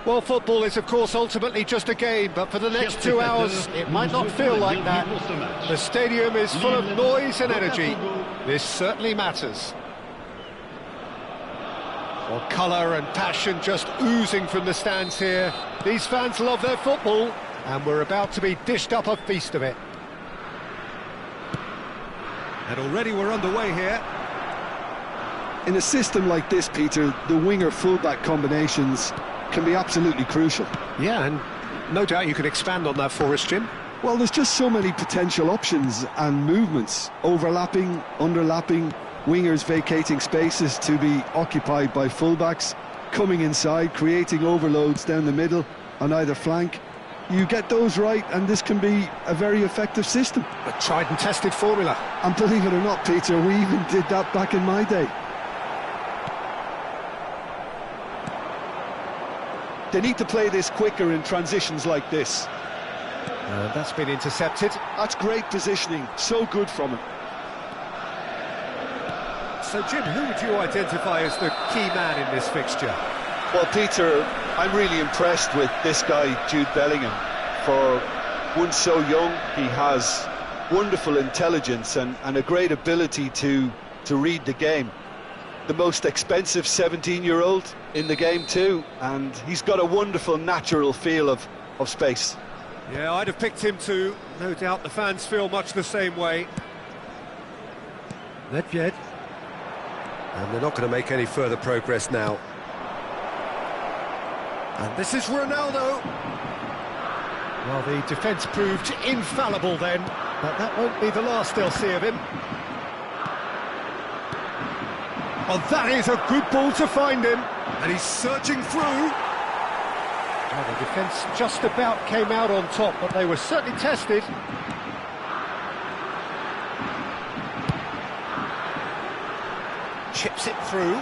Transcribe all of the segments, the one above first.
Well, football is, of course, ultimately just a game, but for the next 2 hours, it might not feel like that. The stadium is full of noise and energy. This certainly matters. Well, colour and passion just oozing from the stands here. These fans love their football, and we're about to be dished up a feast of it. And already we're underway here. In a system like this, Peter, the winger-fullback combinations can be absolutely crucial. Yeah, and no doubt you can expand on that for us, Jim. Well, there's just so many potential options and movements. Overlapping, underlapping, wingers vacating spaces to be occupied by fullbacks, coming inside, creating overloads down the middle on either flank. You get those right, and this can be a very effective system. A tried and tested formula. And believe it or not, Peter, we even did that back in my day. They need to play this quicker in transitions like this. That's been intercepted. That's great positioning, so good from him. So, Jim, who would you identify as the key man in this fixture? Well, Peter, I'm really impressed with this guy, Jude Bellingham. For one so young, he has wonderful intelligence and a great ability to read the game. The most expensive 17-year-old in the game too, and he's got a wonderful natural feel of space. Yeah, I'd have picked him too. No doubt the fans feel much the same way. Nedved. And they're not going to make any further progress now. And this is Ronaldo. Well, the defence proved infallible then, but that won't be the last they'll see of him. Oh, that is a good ball to find him, and he's searching through. Well, the defence just about came out on top, but they were certainly tested. Chips it through,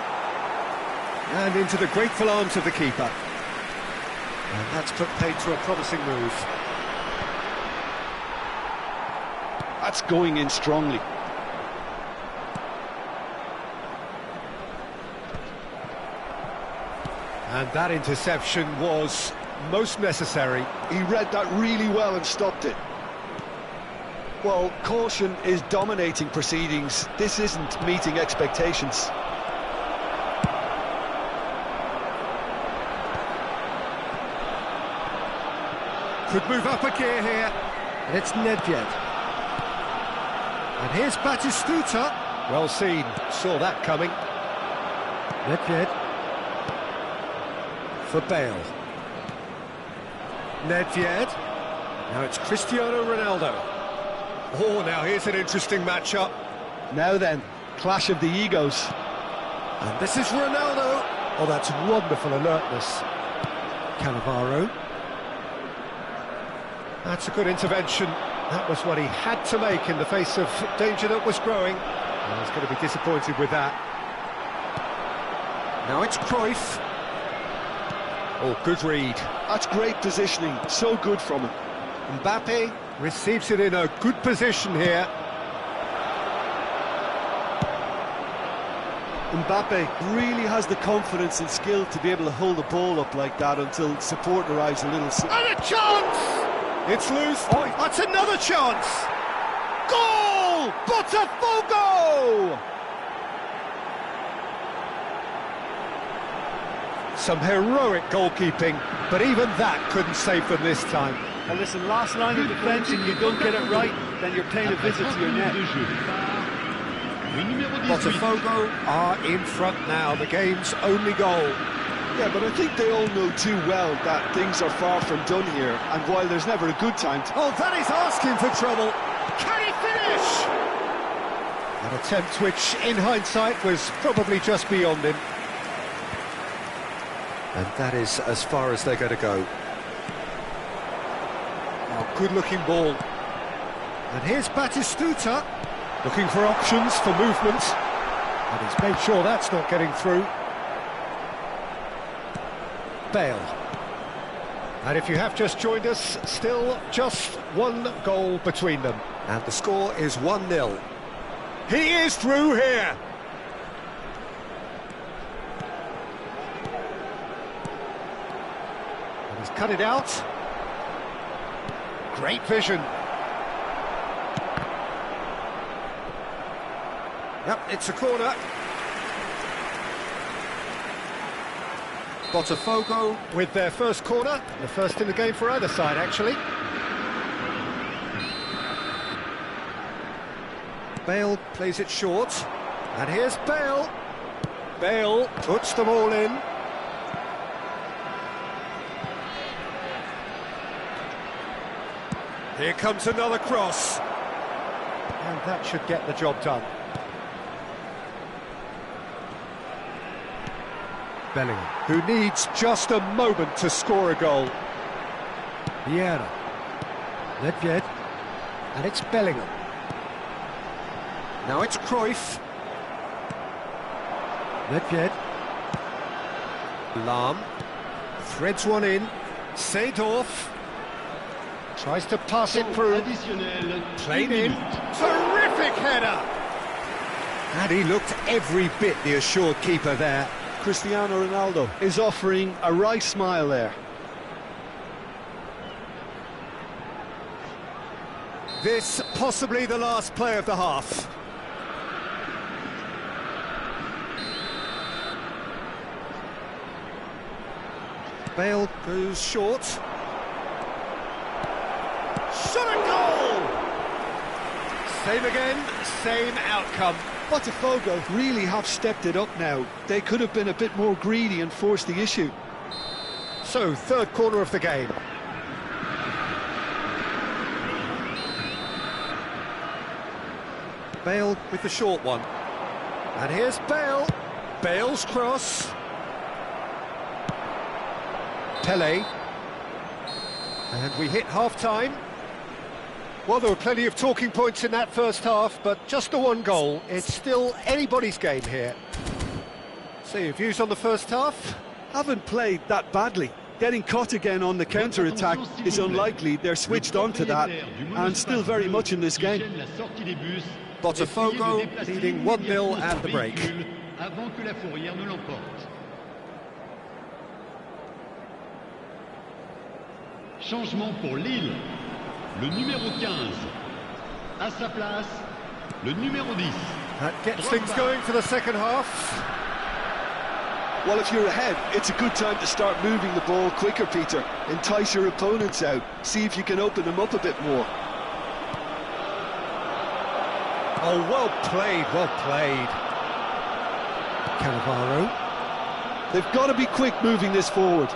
and into the grateful arms of the keeper. And that's put paid to a promising move. That's going in strongly. And that interception was most necessary. He read that really well and stopped it. Well, caution is dominating proceedings. This isn't meeting expectations. Could move up a gear here. And it's Nedved. And here's Batistuta. Well seen, saw that coming. Nedved. For Bale. Nedved. Now it's Cristiano Ronaldo. Oh, now here's an interesting matchup. Now then, clash of the egos. And this is Ronaldo. Oh, that's wonderful alertness. Cannavaro. That's a good intervention. That was what he had to make in the face of danger that was growing. And he's going to be disappointed with that. Now it's Cruyff. Oh, good read. That's great positioning, so good from him. Mbappe receives it in a good position here. Mbappe really has the confidence and skill to be able to hold the ball up like that until support arrives a little... And a chance! It's loose. Oh, that's another chance! Goal! Botafogo! Some heroic goalkeeping, but even that couldn't save them this time. And listen, last line of defence, and you don't get it right, then you're paying a visit to your net. Botafogo are in front now, the game's only goal. Yeah, but I think they all know too well that things are far from done here, and while there's never a good time to... Oh, that is asking for trouble. Can he finish? An attempt which, in hindsight, was probably just beyond him. And that is as far as they're going to go. Oh, good-looking ball. And here's Batistuta, looking for options for movement. And he's made sure that's not getting through. Bale. And if you have just joined us, still just one goal between them. And the score is 1-0. He is through here. cut it out. Great vision. Yep, it's a corner. Botafogo with their first corner. The first in the game for either side, actually. Bale plays it short. And here's Bale. Bale puts them all in. Here comes another cross. And that should get the job done. Bellingham, who needs just a moment to score a goal. Vieira. Nedved. And it's Bellingham. Now it's Cruyff. Nedved. Lahm. Threads one in. Seedorf. Tries to pass it through. Played in. Terrific header! And he looked every bit the assured keeper there. Cristiano Ronaldo is offering a right smile there. This possibly the last play of the half. Bale goes short. Shot a goal! Same again, same outcome. Botafogo really have stepped it up now. They could have been a bit more greedy and forced the issue. So, third corner of the game. Bale with the short one. And here's Bale. Bale's cross. Pele. And we hit half-time. Well, there were plenty of talking points in that first half, but just the one goal. It's still anybody's game here. So, your views on the first half? Haven't played that badly. Getting caught again on the counter-attack is unlikely. They're switched on to that and still very much in this game. Botafogo leading 1-0 at the break. Changement pour Lille. Le numéro 15. À sa place, le numéro 10. That gets things going for the second half. Well, if you're ahead, it's a good time to start moving the ball quicker, Peter. Entice your opponents out. See if you can open them up a bit more. Oh, well played, well played. Cannavaro. They've got to be quick moving this forward.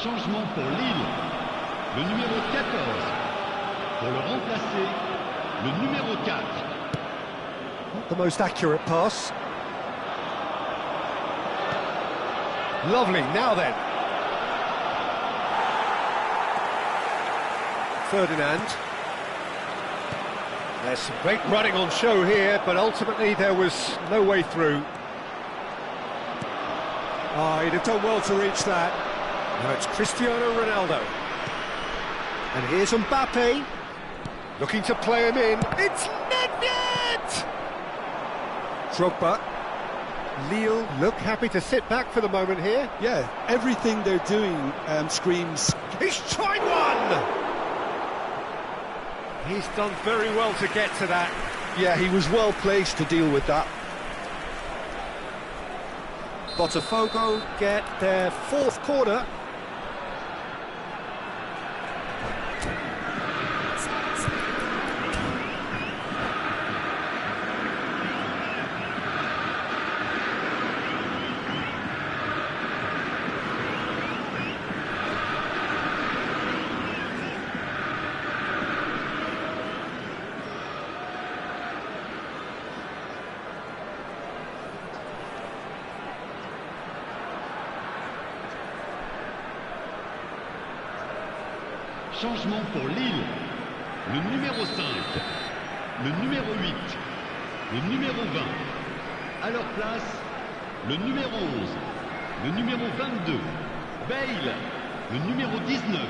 Changement pour Lille. Le numéro 14. Pour le remplacer, le numéro 4. Not the most accurate pass. Lovely, now then. Ferdinand. There's some great running on show here, but ultimately there was no way through. Oh, he'd have done well to reach that. Now it's Cristiano Ronaldo. And here's Mbappe. Looking to play him in. It's Nedved! Drogba. Lille look happy to sit back for the moment here. Yeah, everything they're doing screams. He's tried one! He's done very well to get to that. Yeah, he was well placed to deal with that. Botafogo get their fourth corner. Changement pour Lille. Le numéro 5. Le numéro 8. Le numéro 20. À leur place, le numéro 11. Le numéro 22. Bale. Le numéro 19.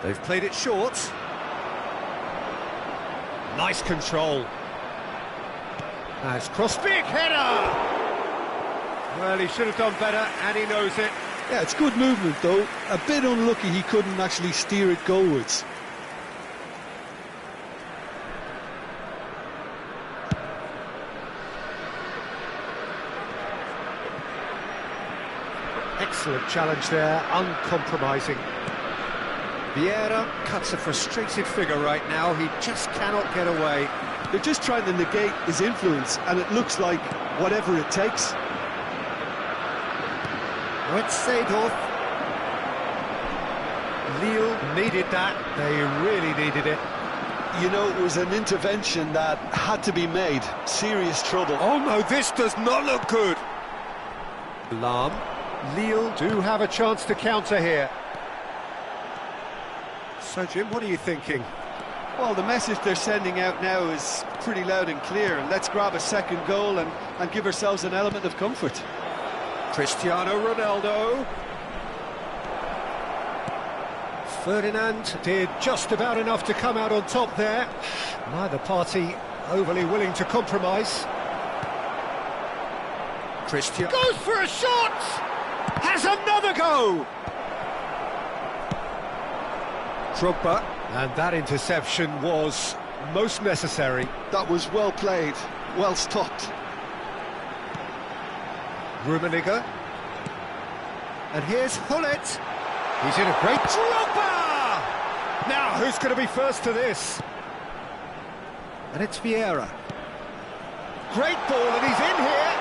They've played it short. Nice control. That's cross, big header! Well, he should have done better, and he knows it. Yeah, it's good movement, though. A bit unlucky he couldn't actually steer it goalwards. Excellent challenge there, uncompromising. Vieira cuts a frustrated figure right now. He just cannot get away. They're just trying to negate his influence, and it looks like whatever it takes. Now it's Seedorf. Lille needed that. They really needed it. You know, it was an intervention that had to be made. Serious trouble. Oh no, this does not look good. Lahm. Lille do have a chance to counter here. So, Jim, what are you thinking? Well, the message they're sending out now is pretty loud and clear. Let's grab a second goal and give ourselves an element of comfort. Cristiano Ronaldo. Ferdinand did just about enough to come out on top there. Neither party overly willing to compromise. Cristiano goes for a shot! Has another go! Drogba, and that interception was most necessary. That was well played, well stopped. Rummenigge. And here's Hullet. He's in a great... Drogba! Now, who's going to be first to this? And it's Vieira. Great ball, and he's in here.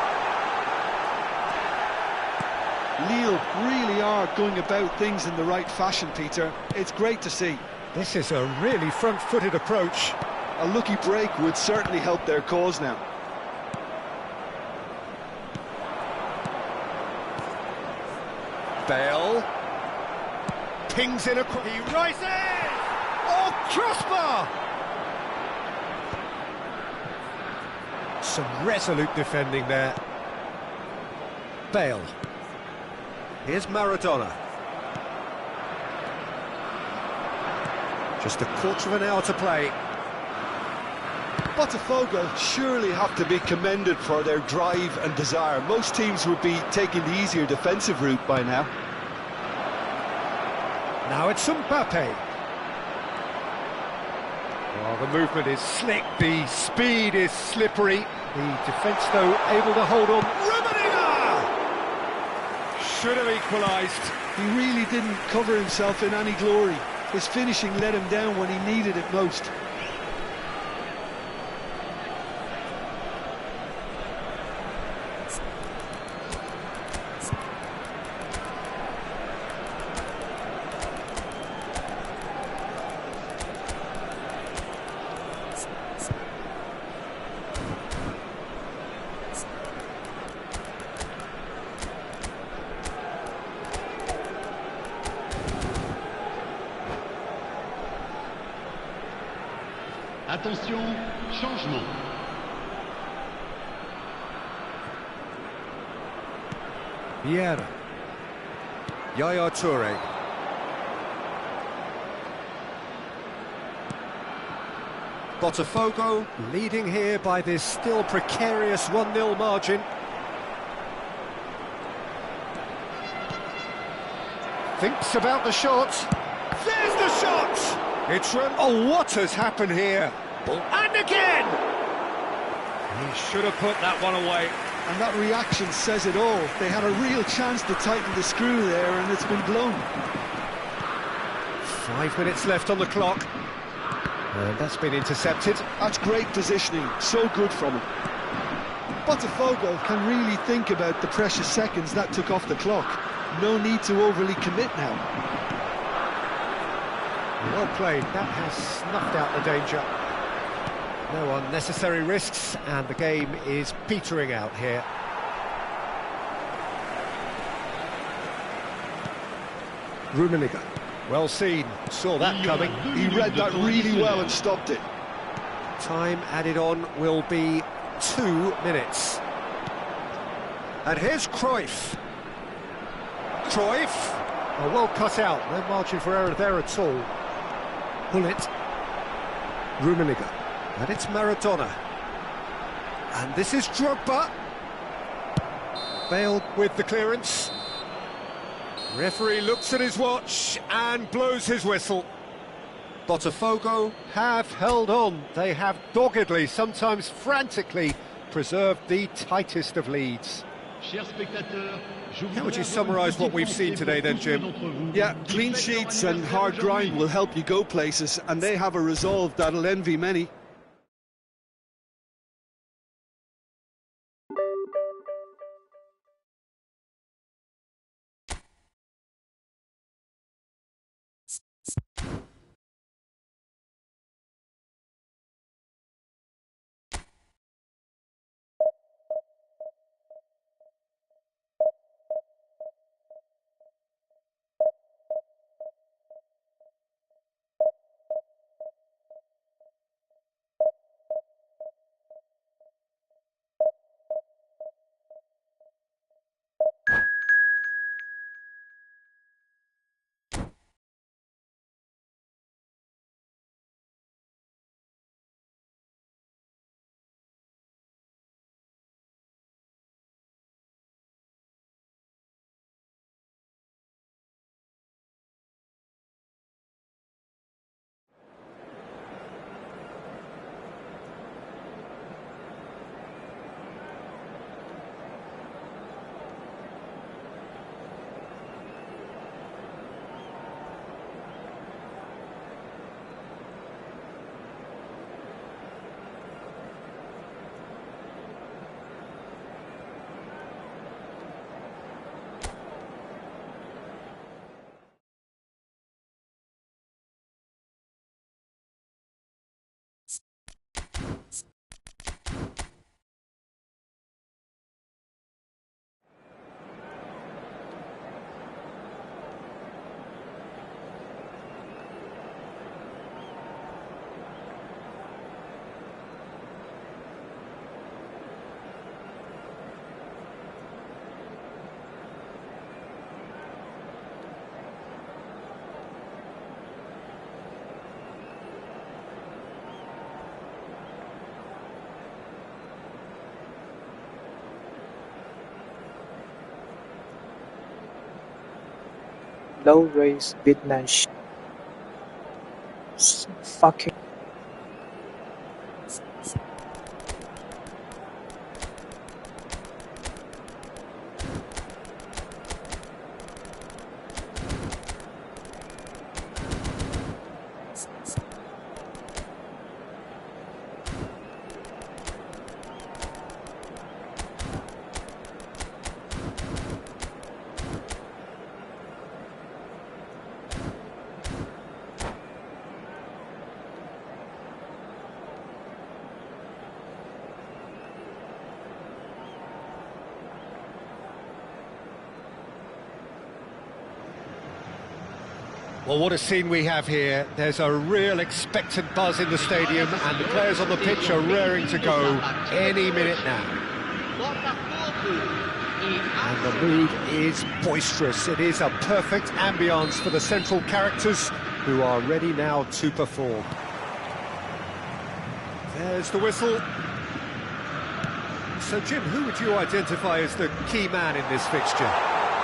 Lille really are going about things in the right fashion, Peter. It's great to see. This is a really front-footed approach. A lucky break would certainly help their cause now. Bale. Pings in a... He rises! Oh, crossbar! Some resolute defending there. Bale. Here's Maradona. Just a quarter of an hour to play. Botafogo surely have to be commended for their drive and desire. Most teams would be taking the easier defensive route by now. Now it's Mbappe. Oh, the movement is slick, the speed is slippery. The defence, though, able to hold on. Rummenigge! Should have equalised. He really didn't cover himself in any glory. His finishing let him down when he needed it most. Attention, changement. Vieira. Yaya Toure. Botafogo leading here by this still precarious 1-0 margin. Thinks about the shot. There's the shot! It's run. Oh, what has happened here? And again! He should have put that one away. And that reaction says it all. They had a real chance to tighten the screw there, and it's been blown. 5 minutes left on the clock. And that's been intercepted. That's great positioning, so good from him. Botafogo can really think about the precious seconds that took off the clock. No need to overly commit now. Well played, that has snuffed out the danger. No unnecessary risks, and the game is petering out here. Rummenigge, well seen, saw that coming. He read that really well and stopped it. Time added on will be 2 minutes. And here's Cruyff. Cruyff, well cut out, no margin for error there at all. Gullit. Rummenigge. And it's Maradona. And this is Drogba. Bale with the clearance. Referee looks at his watch and blows his whistle. Botafogo have held on. They have doggedly, sometimes frantically, preserved the tightest of leads. How would you summarise what we've seen today then, Jim? Yeah, clean sheets and hard grind will help you go places, and they have a resolve that'll envy many. Low race Bitnash. Fucking. Well, what a scene we have here. There's a real expectant buzz in the stadium and the players on the pitch are raring to go any minute now. And the mood is boisterous. It is a perfect ambience for the central characters who are ready now to perform. There's the whistle. So, Jim, who would you identify as the key man in this fixture?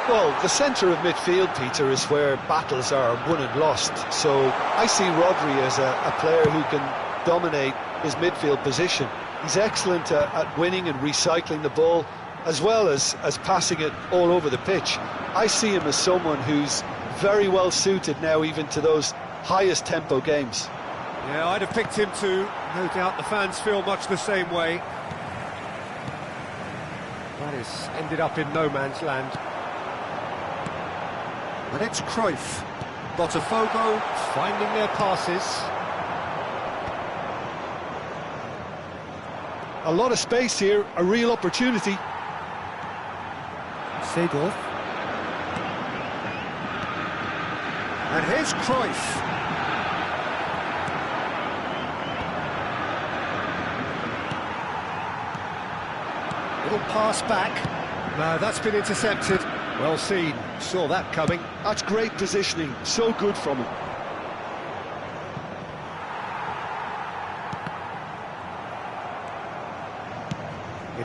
Well, the centre of midfield, Peter, is where battles are won and lost. So I see Rodri as a player who can dominate his midfield position. He's excellent at winning and recycling the ball, as well as passing it all over the pitch. I see him as someone who's very well suited now even to those highest tempo games. Yeah, I'd have picked him too. No doubt the fans feel much the same way. That has ended up in no man's land. And it's Cruyff. Botafogo finding their passes. A lot of space here, a real opportunity. Seedorf. And here's Cruyff. Little pass back. No, that's been intercepted. Well seen, saw that coming. That's great positioning, so good from him.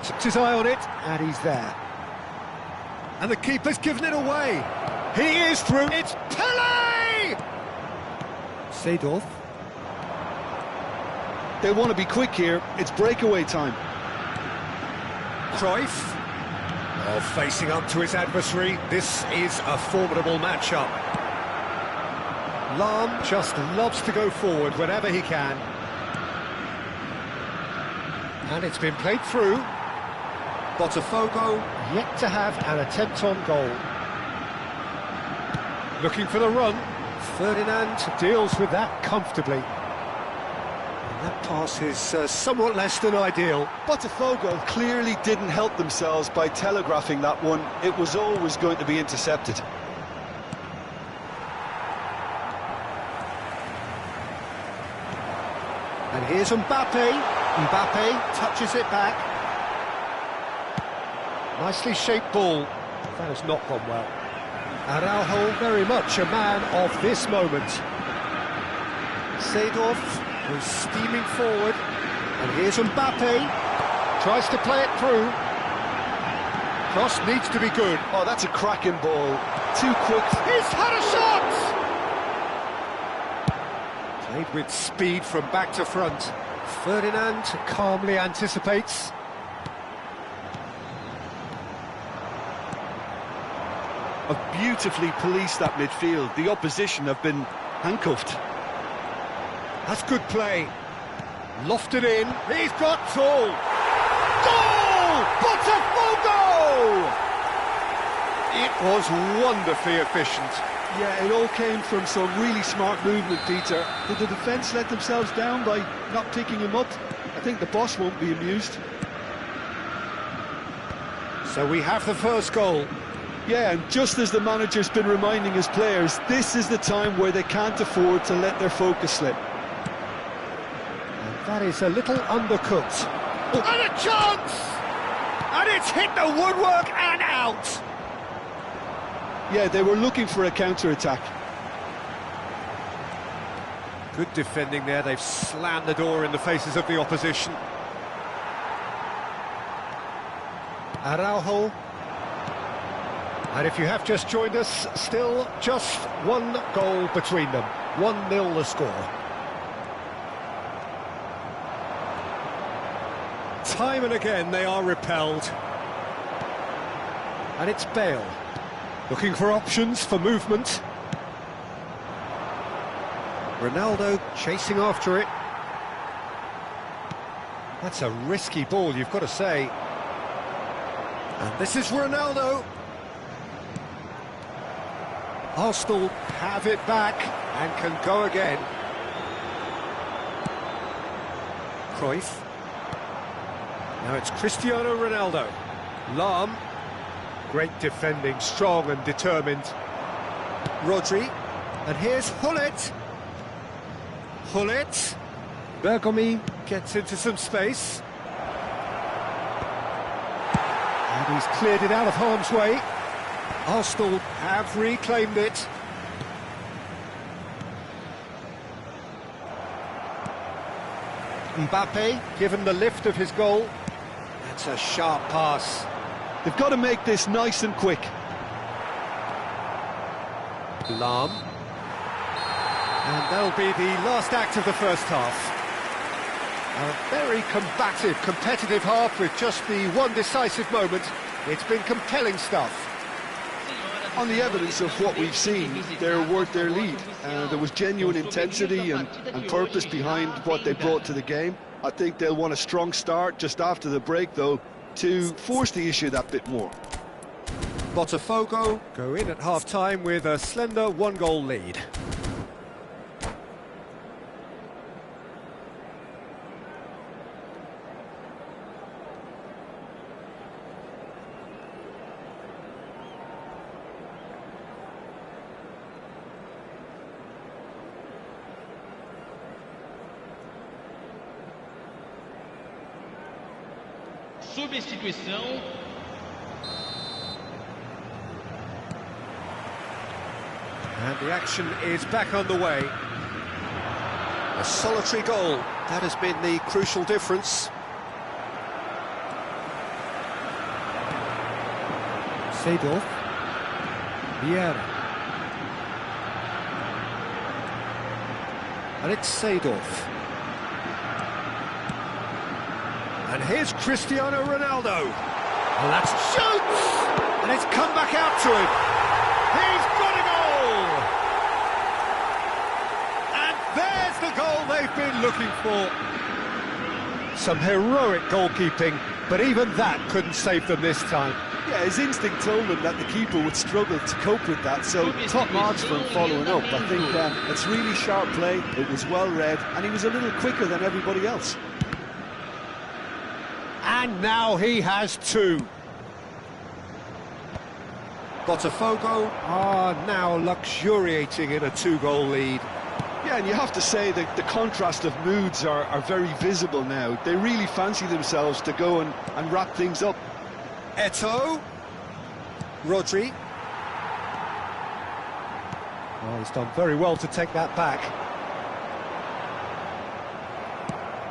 Kept his eye on it, and he's there. And the keeper's given it away. He is through. It's Pele! Seedorf. They want to be quick here. It's breakaway time. Cruyff. Oh, facing up to his adversary. This is a formidable matchup. Lahm just loves to go forward whenever he can. And it's been played through. Botafogo yet to have an attempt on goal. Looking for the run. Ferdinand deals with that comfortably. And that pass is somewhat less than ideal. Botafogo clearly didn't help themselves by telegraphing that one. It was always going to be intercepted. And here's Mbappe. Mbappe touches it back. Nicely shaped ball. That has not gone well. Araujo very much a man of this moment. Seedorf goes steaming forward. And here's Mbappe. Tries to play it through. Cross needs to be good. Oh, that's a cracking ball. Too quick. He's had a shot! Played with speed from back to front. Ferdinand calmly anticipates. Have beautifully policed that midfield. The opposition have been handcuffed. That's good play. Lofted in. He's got goal! Goal! Botafogo! It was wonderfully efficient. Yeah, it all came from some really smart movement, Peter. Did the defence let themselves down by not picking him up? I think the boss won't be amused. So we have the first goal. Yeah, and just as the manager's been reminding his players, this is the time where they can't afford to let their focus slip. And that is a little undercooked. Oh. And a chance! And it's hit the woodwork and out! Yeah, they were looking for a counter-attack. Good defending there. They've slammed the door in the faces of the opposition. Araujo. And if you have just joined us, still just one goal between them. 1-0 the score. Time and again they are repelled. And it's Bale. Looking for options for movement. Ronaldo chasing after it. That's a risky ball, you've got to say. And this is Ronaldo. Arsenal have it back and can go again. Cruyff. Now it's Cristiano Ronaldo. Lahm. Great defending, strong and determined. Rodri. And here's Hullet. Hullet. Bergomi gets into some space. And he's cleared it out of harm's way. Arsenal have reclaimed it. Mbappe given the lift of his goal. That's a sharp pass. They've got to make this nice and quick. Lahm. And that'll be the last act of the first half. A very combative, competitive half with just the one decisive moment. It's been compelling stuff. On the evidence of what we've seen, they're worth their lead. There was genuine intensity and purpose behind what they brought to the game. I think they'll want a strong start just after the break, though, to force the issue that bit more. Botafogo go in at half-time with a slender 1-goal lead. Substituição. And the action is back underway. A solitary goal, that has been the crucial difference. Seedorf. Vieira. And it's Seedorf. And here's Cristiano Ronaldo. And that's shoots! And it's come back out to him. He's got a goal! And there's the goal they've been looking for. Some heroic goalkeeping, but even that couldn't save them this time. Yeah, his instinct told him that the keeper would struggle to cope with that, so top marks for him following up. I think it's really sharp play, it was well read, and he was a little quicker than everybody else. And now he has two. Botafogo are now luxuriating in a two-goal lead. Yeah, and you have to say that the contrast of moods are very visible now. They really fancy themselves to go and wrap things up. Eto'o. Rodri. Oh, he's done very well to take that back.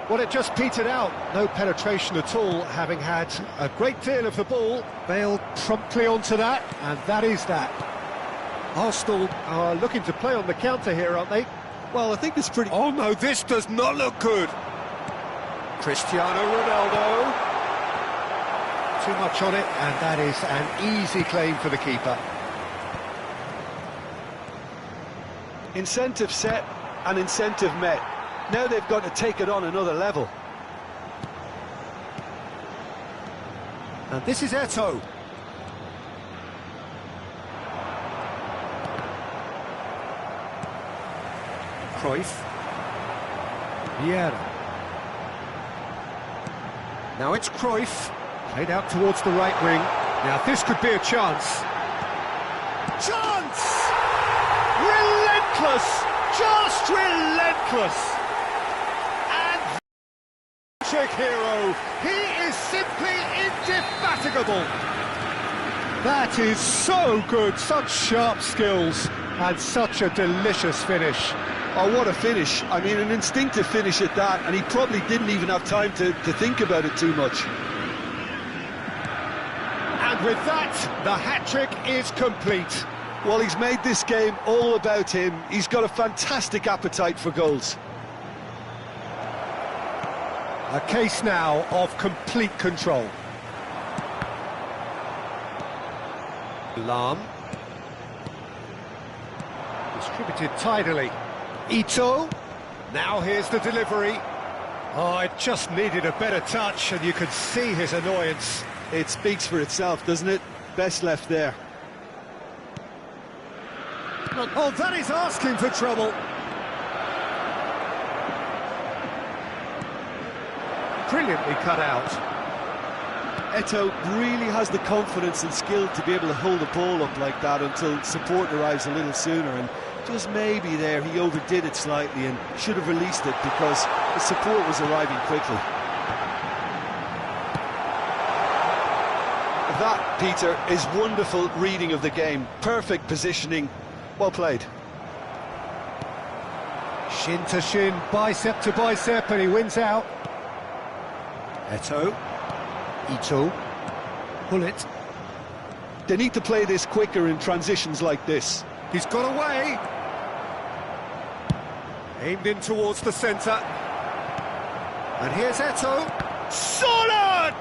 Well, it just petered out. No penetration at all, having had a great deal of the ball. Bale promptly onto that, and that is that. Arsenal are looking to play on the counter here, aren't they? Well, I think it's pretty... Oh, no, this does not look good. Cristiano Ronaldo. Too much on it, and that is an easy claim for the keeper. Incentive set and incentive met. Now they've got to take it on another level. And this is Eto'o. Cruyff. Vieira. Now it's Cruyff. Played out towards the right wing. Now this could be a chance. Chance! Relentless! Just relentless! And magic hero. He is simply indefatigable. That is so good. Such sharp skills and such a delicious finish. Oh, what a finish. I mean, an instinctive finish at that, and he probably didn't even have time to think about it too much. And with that, the hat-trick is complete. Well, he's made this game all about him. He's got a fantastic appetite for goals. A case now of complete control. Lahm. Distributed tidily. Eto'o. Now here's the delivery. Oh, it just needed a better touch, and you could see his annoyance. It speaks for itself, doesn't it? Best left there. Oh, that is asking for trouble. Brilliantly cut out. Eto'o really has the confidence and skill to be able to hold the ball up like that until support arrives a little sooner, and just maybe there he overdid it slightly and should have released it because the support was arriving quickly. That, Peter, is wonderful reading of the game. Perfect positioning. Well played. Shin to shin, bicep to bicep, and he wins out. Eto'o. Pull it. They need to play this quicker in transitions like this. He's got away. Aimed in towards the centre. And here's Eto'o. Solid!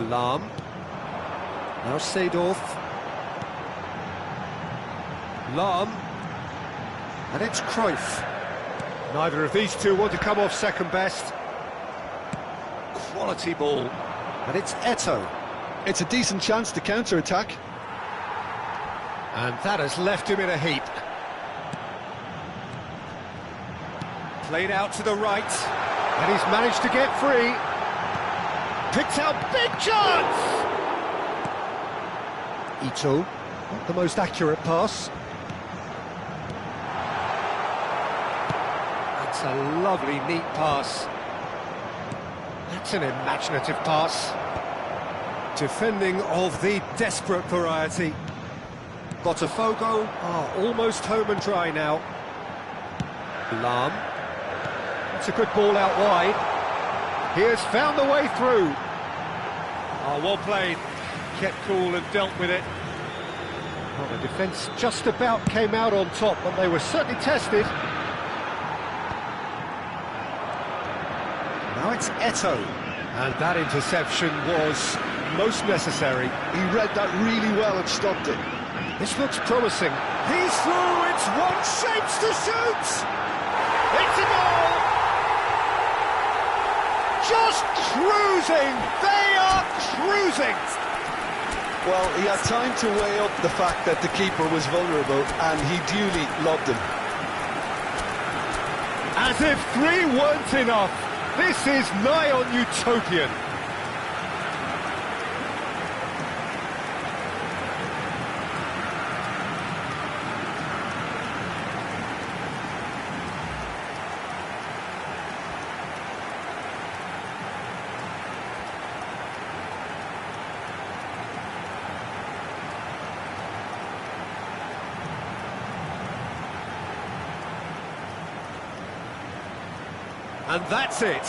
Lahm. Now Seedorf. Lahm. And it's Cruyff. Neither of these two want to come off second best. Quality ball. And it's Eto'o. It's a decent chance to counter-attack. And that has left him in a heap. Played out to the right. And he's managed to get free. Picks out big chance! Eto'o, not the most accurate pass. That's a lovely, neat pass. That's an imaginative pass. Defending of the desperate variety. Botafogo are almost home and dry now. Lahm. That's a good ball out wide. He has found the way through. Oh, well played. kept cool and dealt with it. Well, the defence just about came out on top, but they were certainly tested. Now it's Eto'o, and that interception was most necessary. He read that really well and stopped it. This looks promising. He's through, it's one shapes to shoot! It's a goal! Just cruising! They are cruising! Well, he had time to weigh up the fact that the keeper was vulnerable, and he duly lobbed him. As if 3 weren't enough, this is nigh on utopian. And that's it.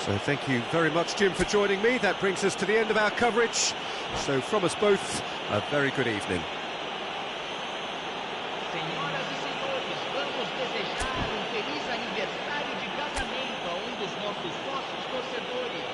So thank you very much, Jim, for joining me. That brings us to the end of our coverage. So from us both, a very good evening. Senhoras e senhores, vamos desejar feliz aniversário de casamento a dos nossos sócios torcedores.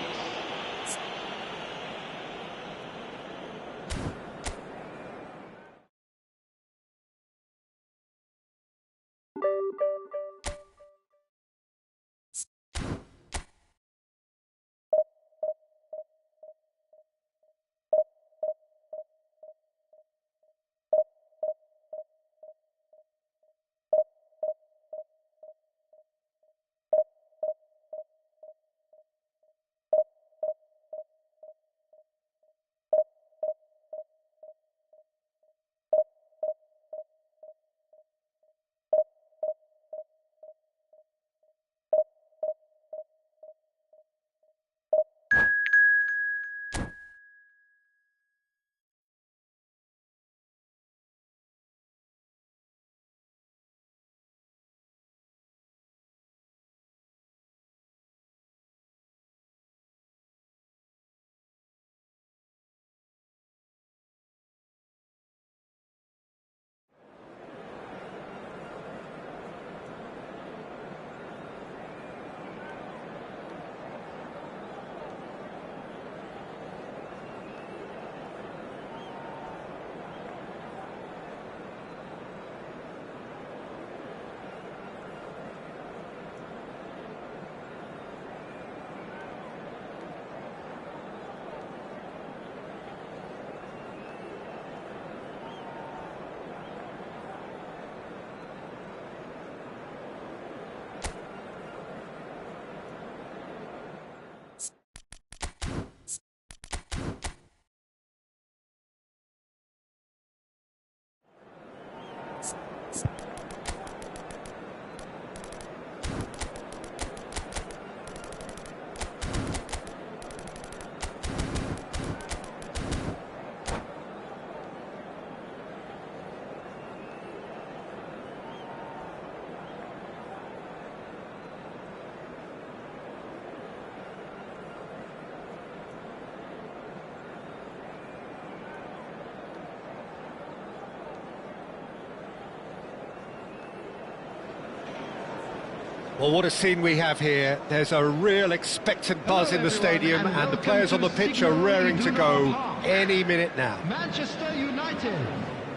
Well, what a scene we have here. There's a real expectant buzz in the stadium, and the players on the pitch are raring to go any minute now. Manchester United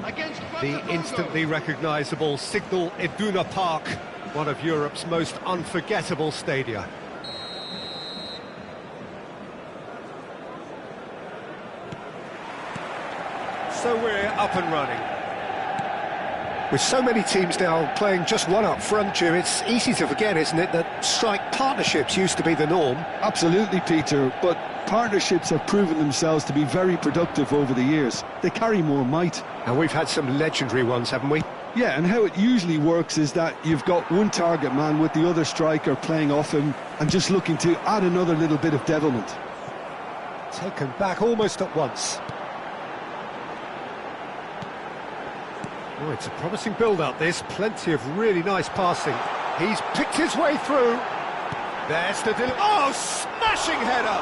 against The instantly recognisable Signal Iduna Park, one of Europe's most unforgettable stadia. So we're up and running. With so many teams now playing just one up front, Jim, it's easy to forget, isn't it, that strike partnerships used to be the norm. Absolutely, Peter, but partnerships have proven themselves to be very productive over the years. They carry more might. And we've had some legendary ones, haven't we? Yeah, and how it usually works is that you've got one target man with the other striker playing off him and just looking to add another little bit of devilment. Taken back almost at once. Oh, it's a promising build-up, this. Plenty of really nice passing. He's picked his way through. There's the... Oh, smashing header!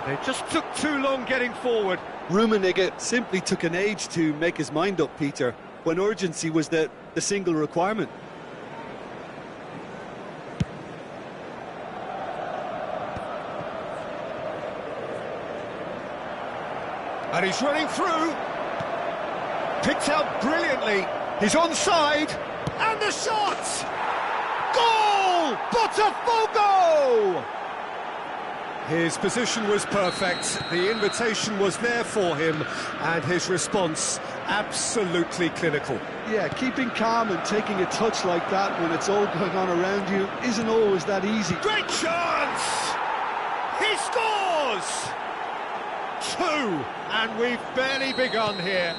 They just took too long getting forward. Rummenigge simply took an age to make his mind up, Peter, when urgency was the single requirement. And he's running through. Picked out brilliantly. He's onside. And the shot! Goal! Botafogo! His position was perfect. The invitation was there for him. And his response, absolutely clinical. Yeah, keeping calm and taking a touch like that when it's all going on around you isn't always that easy. Great chance! He scores! 2, and we've barely begun here.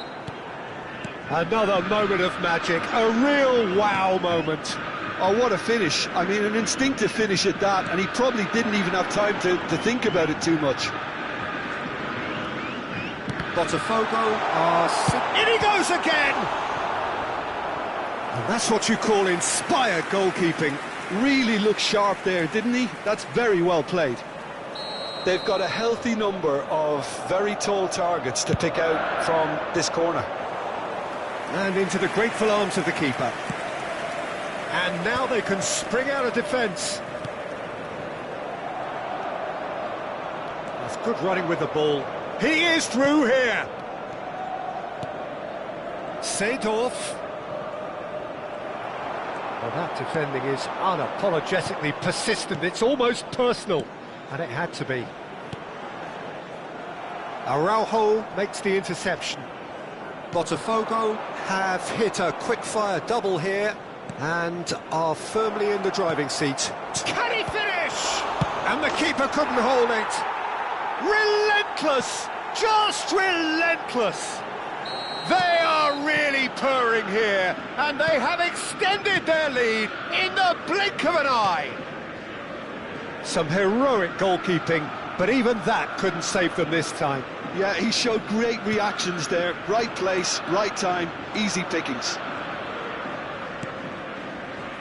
Another moment of magic, a real wow moment. Oh, what a finish. I mean, an instinctive finish at that, and he probably didn't even have time to think about it too much. Botafogo in he goes again! And that's what you call inspired goalkeeping. Really looked sharp there, didn't he? That's very well played. They've got a healthy number of very tall targets to pick out from this corner. And into the grateful arms of the keeper. And now they can spring out of defence. That's good running with the ball. He is through here. Seedorf. Well, that defending is unapologetically persistent. It's almost personal. And it had to be. Araujo makes the interception. Botafogo have hit a quick-fire double here and are firmly in the driving seat. Can he finish? And the keeper couldn't hold it. Relentless! Just relentless! They are really purring here, and they have extended their lead in the blink of an eye. Some heroic goalkeeping, but even that couldn't save them this time. Yeah, he showed great reactions there. Right place, right time, easy pickings.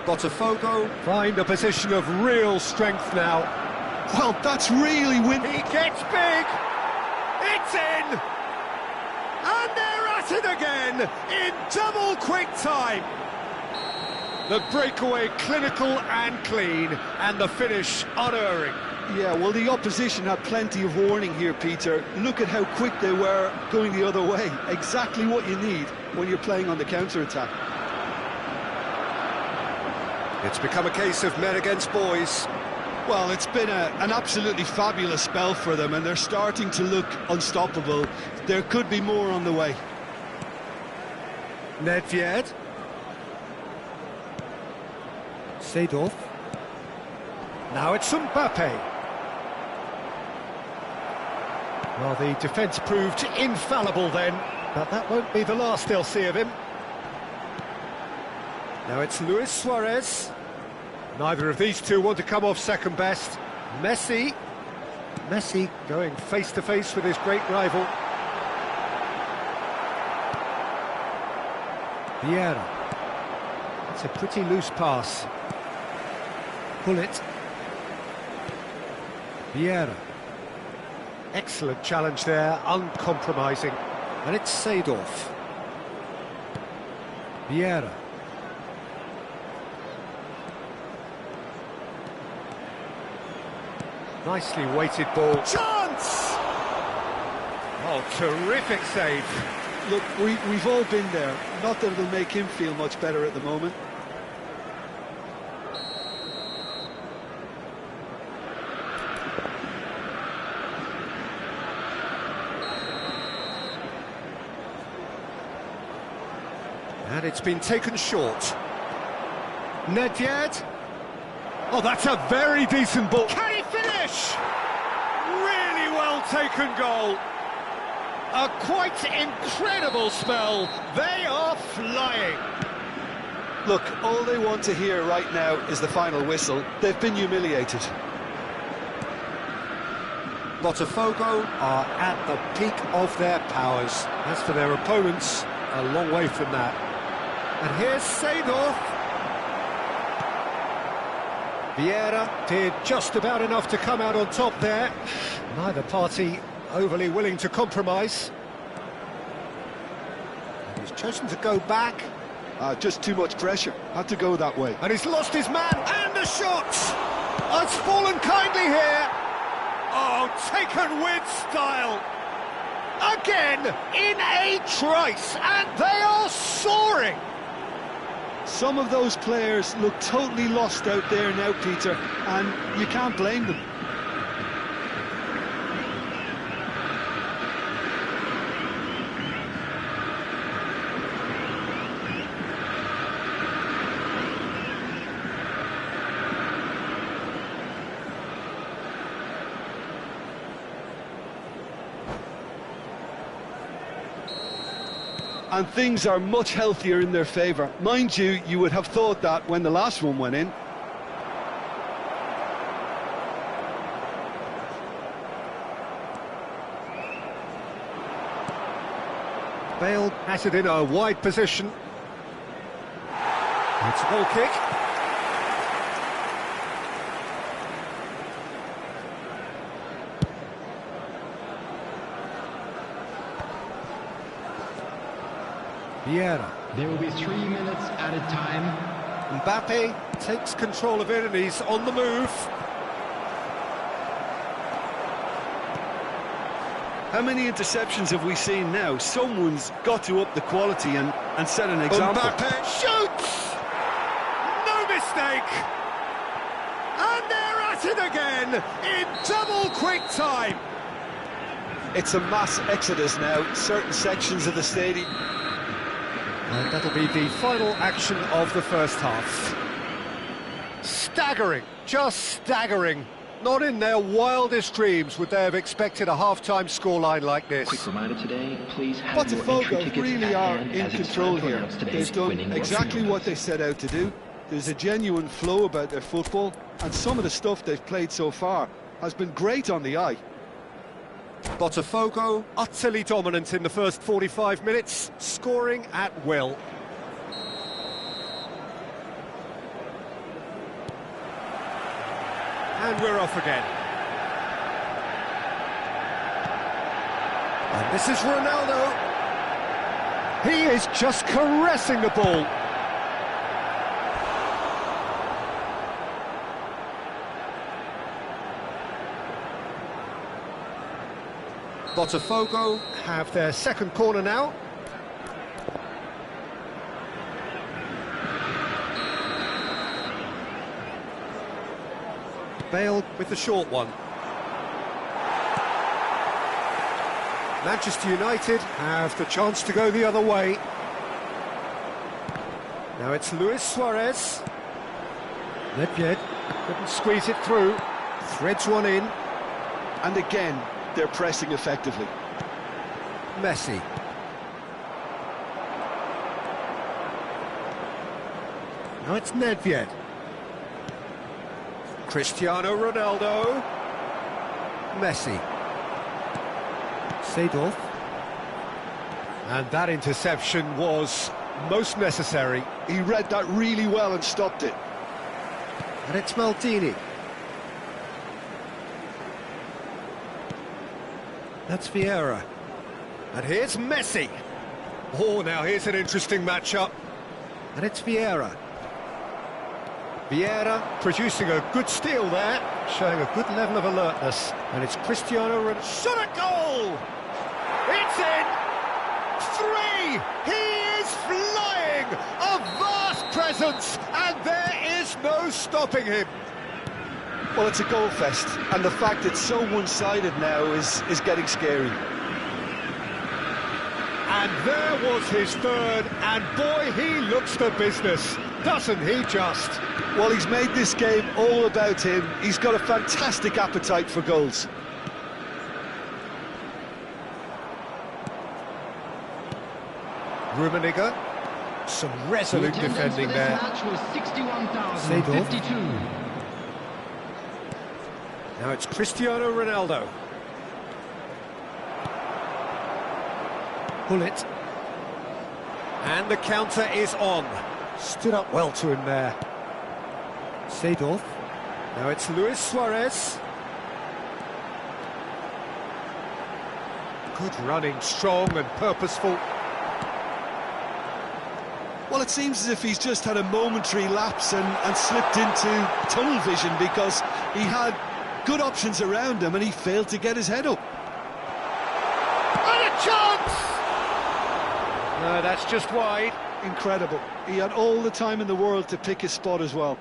Botafogo find a position of real strength now. Well, that's really winning. He gets big. It's in. And they're at it again in double quick time. The breakaway clinical and clean, and the finish unerring. Yeah, well, the opposition had plenty of warning here, Peter. Look at how quick they were going the other way. Exactly what you need when you're playing on the counter-attack. It's become a case of men against boys. Well, it's been an absolutely fabulous spell for them, and they're starting to look unstoppable. There could be more on the way. Nedved. Seedorf. Now it's Mbappe. Well, the defence proved infallible then, but that won't be the last they'll see of him. Now it's Luis Suarez. Neither of these two want to come off second best. Messi going face-to-face with his great rival. Vieira. That's a pretty loose pass. Pull it. Vieira. Excellent challenge there, uncompromising. And it's Seedorf. Vieira. Nicely weighted ball. Chance! Oh, terrific save. Look, we've all been there. Not that it'll make him feel much better at the moment. And it's been taken short. Nedved. Oh, that's a very decent ball. Can he finish? Really well taken goal. A quite incredible spell. They are flying. Look, all they want to hear right now is the final whistle. They've been humiliated. Botafogo are at the peak of their powers. As for their opponents, a long way from that. And here's Seedorf. Vieira did just about enough to come out on top there. Neither party overly willing to compromise. He's chosen to go back. Just too much pressure. Had to go that way. And he's lost his man, and the shot! Oh, it's fallen kindly here. Oh, taken with style. Again, in a trice, and they are soaring. Some of those players look totally lost out there now, Peter, and you can't blame them. And things are much healthier in their favour. Mind you, you would have thought that when the last one went in. Bale has it in a wide position. It's a goal kick. Vieira. There will be 3 minutes at a time. Mbappe takes control of it and he's on the move. How many interceptions have we seen now? Someone's got to up the quality and set an example. Mbappe shoots! No mistake! And they're at it again in double quick time. It's a mass exodus now, certain sections of the stadium. And that'll be the final action of the first half. Staggering, just staggering. Not in their wildest dreams would they have expected a half-time scoreline like this. Quick reminder today, please have your entry Botafogo tickets really at are hand, in as it's control time to here. announce today's They've done winning exactly World what they set out to do. There's a genuine flow about their football, and some of the stuff they've played so far has been great on the eye. Botafogo utterly dominant in the first 45 minutes, scoring at will. And we're off again. And this is Ronaldo. He is just caressing the ball. Botafogo have their second corner now. Bale with the short one. Manchester United have the chance to go the other way. Now it's Luis Suarez. Nedved couldn't squeeze it through. Threads one in. And again, they're pressing effectively. Messi. Now it's Nedved. Cristiano Ronaldo. Messi. Seedorf. And that interception was most necessary. He read that really well and stopped it. And it's Maldini. That's Vieira. And here's Messi. Oh, now here's an interesting matchup. And it's Vieira. Vieira producing a good steal there, showing a good level of alertness. And it's Cristiano Ronaldo. Shot at goal! It's in! 3! He is flying! A vast presence, and there is no stopping him. Well, it's a goal fest, and the fact it's so one-sided now is getting scary. And there was his third, and boy, he looks the business, doesn't he just? Well, he's made this game all about him. He's got a fantastic appetite for goals. Rummenigge, some resolute defending there. Match was 61,052. Now it's Cristiano Ronaldo. Pull it. And the counter is on. Stood up well to him there. Seedorf. Now it's Luis Suarez. Good running, strong and purposeful. Well, it seems as if he's just had a momentary lapse and slipped into tunnel vision, because he had good options around him and he failed to get his head up. And a chance! No, that's just wide. Incredible. He had all the time in the world to pick his spot as well.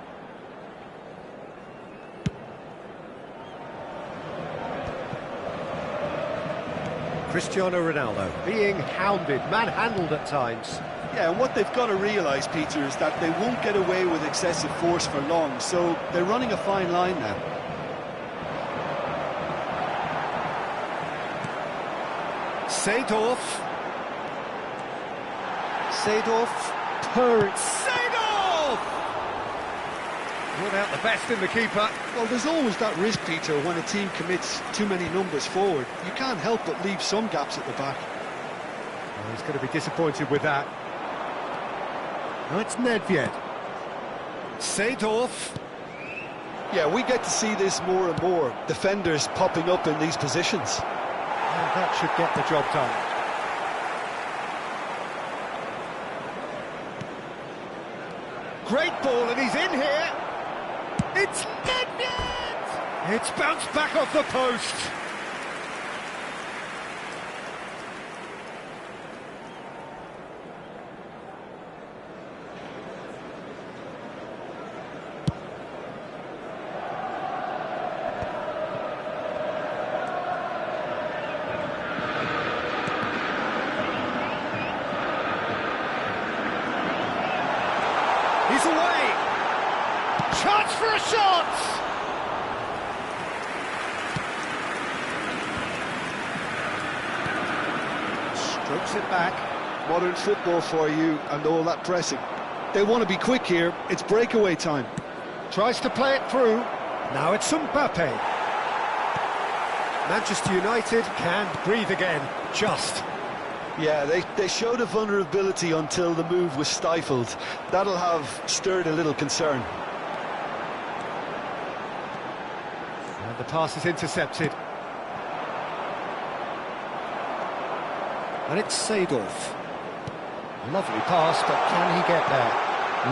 Cristiano Ronaldo being hounded, manhandled at times. Yeah, and what they've got to realise, Peter, is that they won't get away with excessive force for long, so they're running a fine line now. Seedorf. Seedorf. Seedorf! Brought out the best in the keeper. Well, there's always that risk, Peter, when a team commits too many numbers forward. You can't help but leave some gaps at the back. Well, he's going to be disappointed with that. Now it's Nedved. Seedorf. Yeah, we get to see this more and more. Defenders popping up in these positions. And that should get the job done. Great ball, and he's in here. It's Nedved! It's bounced back off the post. He's away! Chance for a shot! Strokes it back. Modern football for you and all that pressing. They want to be quick here. It's breakaway time. Tries to play it through. Now it's Mbappe. Manchester United can breathe again. Just. Yeah, they showed a vulnerability until the move was stifled. That'll have stirred a little concern. And the pass is intercepted. And it's Seedorf. Lovely pass, but can he get there?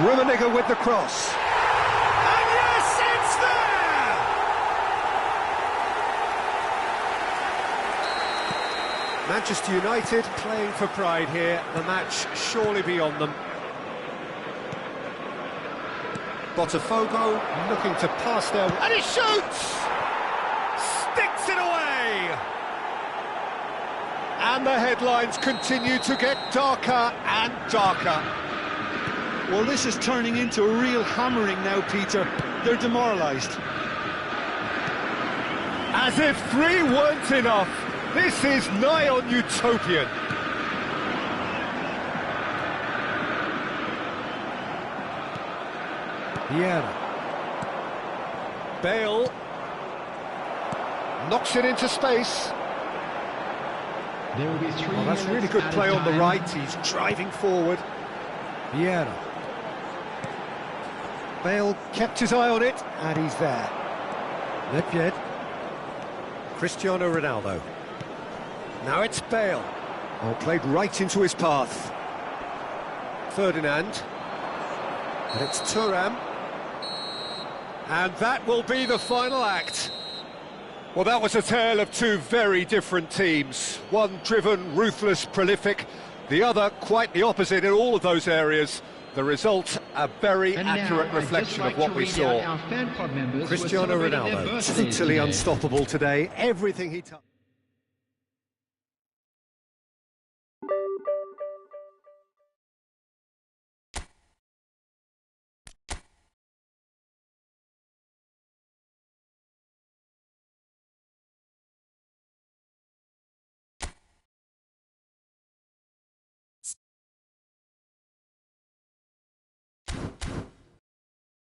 Rummenigge with the cross. And yes, it's there! Manchester United playing for pride here. The match surely beyond them. Botafogo looking to pass their... And he shoots! Sticks it away! And the headlines continue to get darker and darker. Well, this is turning into a real hammering now, Peter. They're demoralised. As if 3 weren't enough, this is nigh on utopian. Vieira. Bale. Knocks it into space. There will be 3 Oh, that's really good play on the right. He's driving forward. Vieira. Bale kept his eye on it, and he's there. Nedved. Cristiano Ronaldo. Now it's Bale. Oh, played right into his path. Ferdinand. And it's Thuram. And that will be the final act. Well, that was a tale of 2 very different teams. One driven, ruthless, prolific. The other quite the opposite in all of those areas. The result, a very accurate reflection of what we saw. Our fan club members Cristiano Ronaldo, totally unstoppable today. Everything he touched.